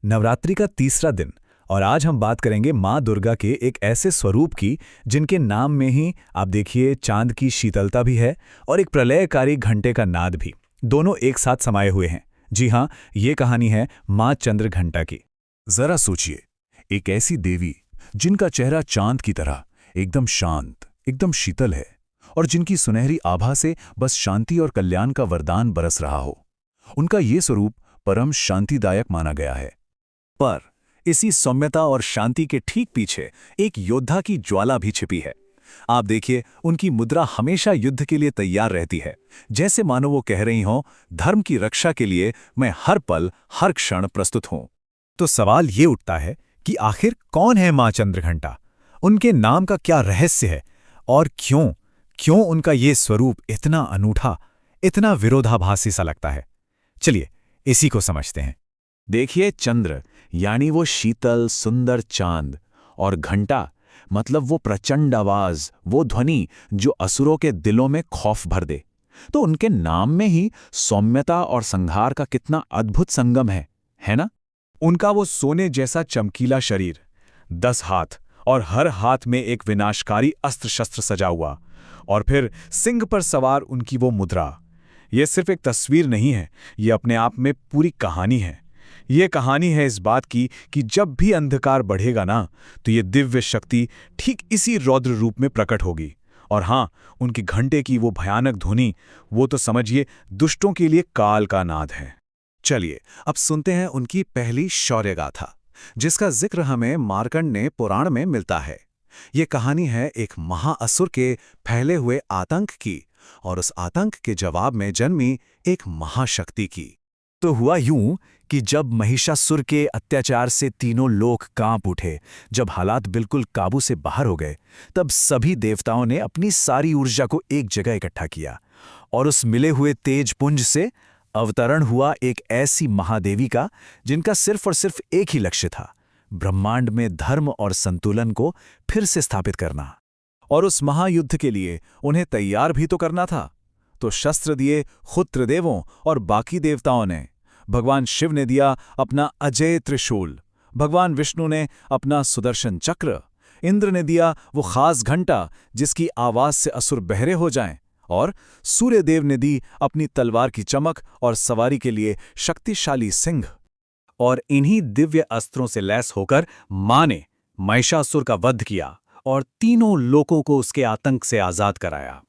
नवरात्रि का तीसरा दिन और आज हम बात करेंगे माँ दुर्गा के एक ऐसे स्वरूप की जिनके नाम में ही आप देखिए चांद की शीतलता भी है और एक प्रलयकारी घंटे का नाद भी, दोनों एक साथ समाये हुए हैं। जी हाँ, ये कहानी है माँ चंद्रघंटा की। जरा सोचिए, एक ऐसी देवी जिनका चेहरा चांद की तरह एकदम शांत, एकदम शीतल है और जिनकी सुनहरी आभा से बस शांति और कल्याण का वरदान बरस रहा हो। उनका ये स्वरूप परम शांतिदायक माना गया है। पर इसी सौम्यता और शांति के ठीक पीछे एक योद्धा की ज्वाला भी छिपी है। आप देखिए, उनकी मुद्रा हमेशा युद्ध के लिए तैयार रहती है, जैसे मानो वो कह रही हों, धर्म की रक्षा के लिए मैं हर पल हर क्षण प्रस्तुत हूं। तो सवाल ये उठता है कि आखिर कौन है मां चंद्रघंटा, उनके नाम का क्या रहस्य है और क्यों क्यों उनका ये स्वरूप इतना अनूठा, इतना विरोधाभासी सा लगता है। चलिए इसी को समझते हैं। देखिए, चंद्र यानी वो शीतल सुंदर चांद, और घंटा मतलब वो प्रचंड आवाज, वो ध्वनि जो असुरों के दिलों में खौफ भर दे। तो उनके नाम में ही सौम्यता और संहार का कितना अद्भुत संगम है ना? उनका वो सोने जैसा चमकीला शरीर, 10 हाथ और हर हाथ में एक विनाशकारी अस्त्र शस्त्र सजा हुआ, और फिर सिंह पर सवार उनकी वो मुद्रा। ये सिर्फ एक तस्वीर नहीं है, ये अपने आप में पूरी कहानी है। ये कहानी है इस बात की कि जब भी अंधकार बढ़ेगा ना, तो ये दिव्य शक्ति ठीक इसी रौद्र रूप में प्रकट होगी। और हाँ, उनकी घंटे की वो भयानक ध्वनि, वो तो समझिए दुष्टों के लिए काल का नाद है। चलिए अब सुनते हैं उनकी पहली शौर्य गाथा, जिसका जिक्र हमें मार्कंड पुराण में मिलता है। ये कहानी है एक महाअसुर के फैले हुए आतंक की, और उस आतंक के जवाब में जन्मी एक महाशक्ति की। तो हुआ यूं कि जब महिषासुर के अत्याचार से तीनों लोक कांप उठे, जब हालात बिल्कुल काबू से बाहर हो गए, तब सभी देवताओं ने अपनी सारी ऊर्जा को एक जगह इकट्ठा किया, और उस मिले हुए तेज पुंज से अवतरण हुआ एक ऐसी महादेवी का जिनका सिर्फ और सिर्फ एक ही लक्ष्य था, ब्रह्मांड में धर्म और संतुलन को फिर से स्थापित करना। और उस महायुद्ध के लिए उन्हें तैयार भी तो करना था। तो शस्त्र दिए खुद त्रिदेवों और बाकी देवताओं ने। भगवान शिव ने दिया अपना अजेय त्रिशूल, भगवान विष्णु ने अपना सुदर्शन चक्र, इंद्र ने दिया वो खास घंटा जिसकी आवाज से असुर बहरे हो जाएं, और सूर्यदेव ने दी अपनी तलवार की चमक और सवारी के लिए शक्तिशाली सिंह। और इन्हीं दिव्य अस्त्रों से लैस होकर मां ने महिषासुर का वध किया और तीनों लोकों को उसके आतंक से आजाद कराया।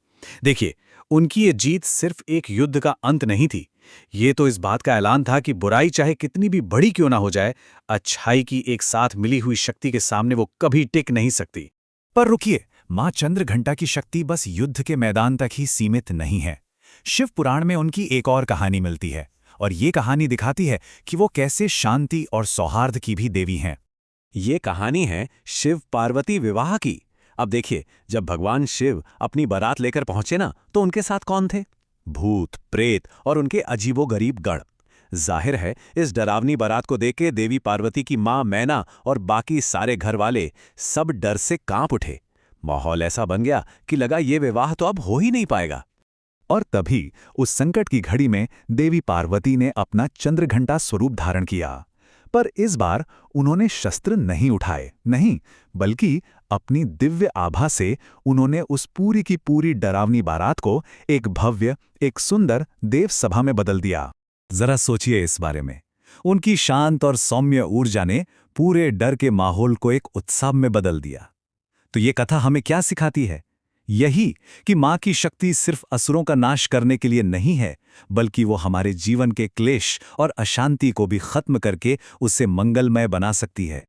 देखिए, उनकी ये जीत सिर्फ एक युद्ध का अंत नहीं थी, ये तो इस बात का ऐलान था कि बुराई चाहे कितनी भी बड़ी क्यों ना हो जाए, अच्छाई की एक साथ मिली हुई शक्ति के सामने वो कभी टिक नहीं सकती। पर रुकिए, मां चंद्रघंटा की शक्ति बस युद्ध के मैदान तक ही सीमित नहीं है। शिव पुराण में उनकी एक और कहानी मिलती है, और ये कहानी दिखाती है कि वो कैसे शांति और सौहार्द की भी देवी हैं। ये कहानी है शिव पार्वती विवाह की। अब देखिए, जब भगवान शिव अपनी बारात लेकर पहुंचे ना, तो उनके साथ कौन थे? भूत, प्रेत और उनके अजीबोगरीब गण। जाहिर है, इस डरावनी बारात को देख के देवी पार्वती की मां मैना और बाकी सारे घर वाले सब डर से कांप उठे। माहौल ऐसा बन गया कि लगा ये विवाह तो अब हो ही नहीं पाएगा। और तभी उस संकट की घड़ी में देवी पार्वती ने अपना चंद्रघंटा स्वरूप धारण किया। पर इस बार उन्होंने शस्त्र नहीं उठाए, नहीं, बल्कि अपनी दिव्य आभा से उन्होंने उस पूरी की पूरी डरावनी बारात को एक भव्य, एक सुंदर देव सभा में बदल दिया। जरा सोचिए इस बारे में। उनकी शांत और सौम्य ऊर्जा ने पूरे डर के माहौल को एक उत्सव में बदल दिया। तो ये कथा हमें क्या सिखाती है? यही कि मां की शक्ति सिर्फ असुरों का नाश करने के लिए नहीं है, बल्कि वो हमारे जीवन के क्लेश और अशांति को भी खत्म करके उसे मंगलमय बना सकती है।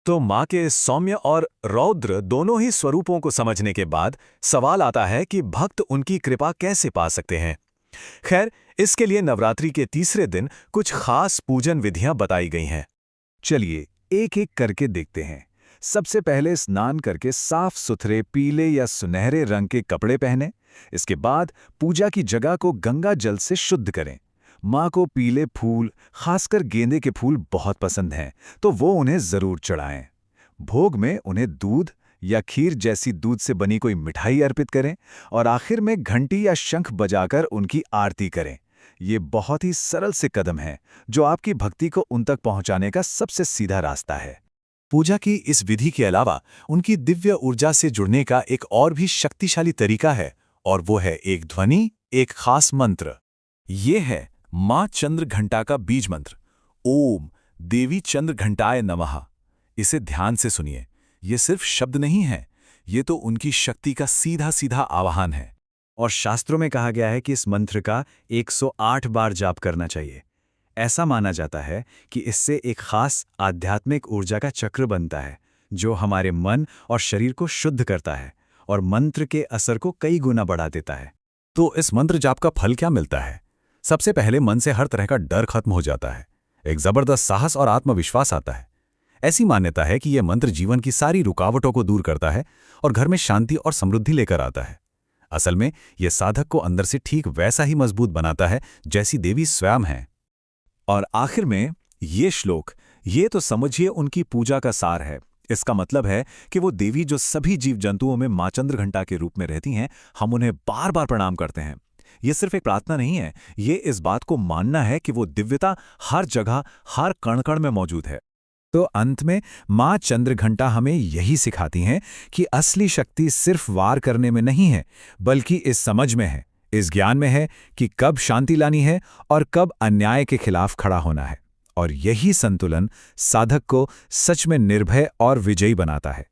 तो मां के सौम्य और रौद्र दोनों ही स्वरूपों को समझने के बाद सवाल आता है कि भक्त उनकी कृपा कैसे पा सकते हैं। खैर, इसके लिए नवरात्रि के तीसरे दिन कुछ खास पूजन विधियां बताई गई हैं। चलिए एक एक करके देखते हैं। सबसे पहले स्नान करके साफ सुथरे पीले या सुनहरे रंग के कपड़े पहने। इसके बाद पूजा की जगह को गंगा जल से शुद्ध करें। मां को पीले फूल, खासकर गेंदे के फूल बहुत पसंद हैं, तो वो उन्हें जरूर चढ़ाएं। भोग में उन्हें दूध या खीर जैसी दूध से बनी कोई मिठाई अर्पित करें, और आखिर में घंटी या शंख बजाकर उनकी आरती करें। ये बहुत ही सरल से कदम है जो आपकी भक्ति को उन तक पहुंचाने का सबसे सीधा रास्ता है। पूजा की इस विधि के अलावा उनकी दिव्य ऊर्जा से जुड़ने का एक और भी शक्तिशाली तरीका है, और वो है एक ध्वनि, एक खास मंत्र। ये है मां चंद्र घंटा का बीज मंत्र, ओम देवी चंद्र घंटाय नमः। इसे ध्यान से सुनिए, ये सिर्फ शब्द नहीं है, ये तो उनकी शक्ति का सीधा सीधा आवाहन है। और शास्त्रों में कहा गया है कि इस मंत्र का 108 बार जाप करना चाहिए। ऐसा माना जाता है कि इससे एक खास आध्यात्मिक ऊर्जा का चक्र बनता है जो हमारे मन और शरीर को शुद्ध करता है और मंत्र के असर को कई गुना बढ़ा देता है। तो इस मंत्र जाप का फल क्या मिलता है? सबसे पहले मन से हर तरह का डर खत्म हो जाता है, एक जबरदस्त साहस और आत्मविश्वास आता है। ऐसी मान्यता है कि यह मंत्र जीवन की सारी रुकावटों को दूर करता है और घर में शांति और समृद्धि लेकर आता है। असल में यह साधक को अंदर से ठीक वैसा ही मजबूत बनाता है जैसी देवी स्वयं है। और आखिर में ये श्लोक, ये तो समझिए उनकी पूजा का सार है। इसका मतलब है कि वो देवी जो सभी जीव जंतुओं में मां चंद्र घंटा के रूप में रहती हैं, हम उन्हें बार बार प्रणाम करते हैं। ये सिर्फ एक प्रार्थना नहीं है, ये इस बात को मानना है कि वो दिव्यता हर जगह, हर कण कण में मौजूद है। तो अंत में मां चंद्र घंटा हमें यही सिखाती हैं कि असली शक्ति सिर्फ वार करने में नहीं है, बल्कि इस समझ में है, इस ज्ञान में है कि कब शांति लानी है और कब अन्याय के खिलाफ खड़ा होना है। और यही संतुलन साधक को सच में निर्भय और विजयी बनाता है।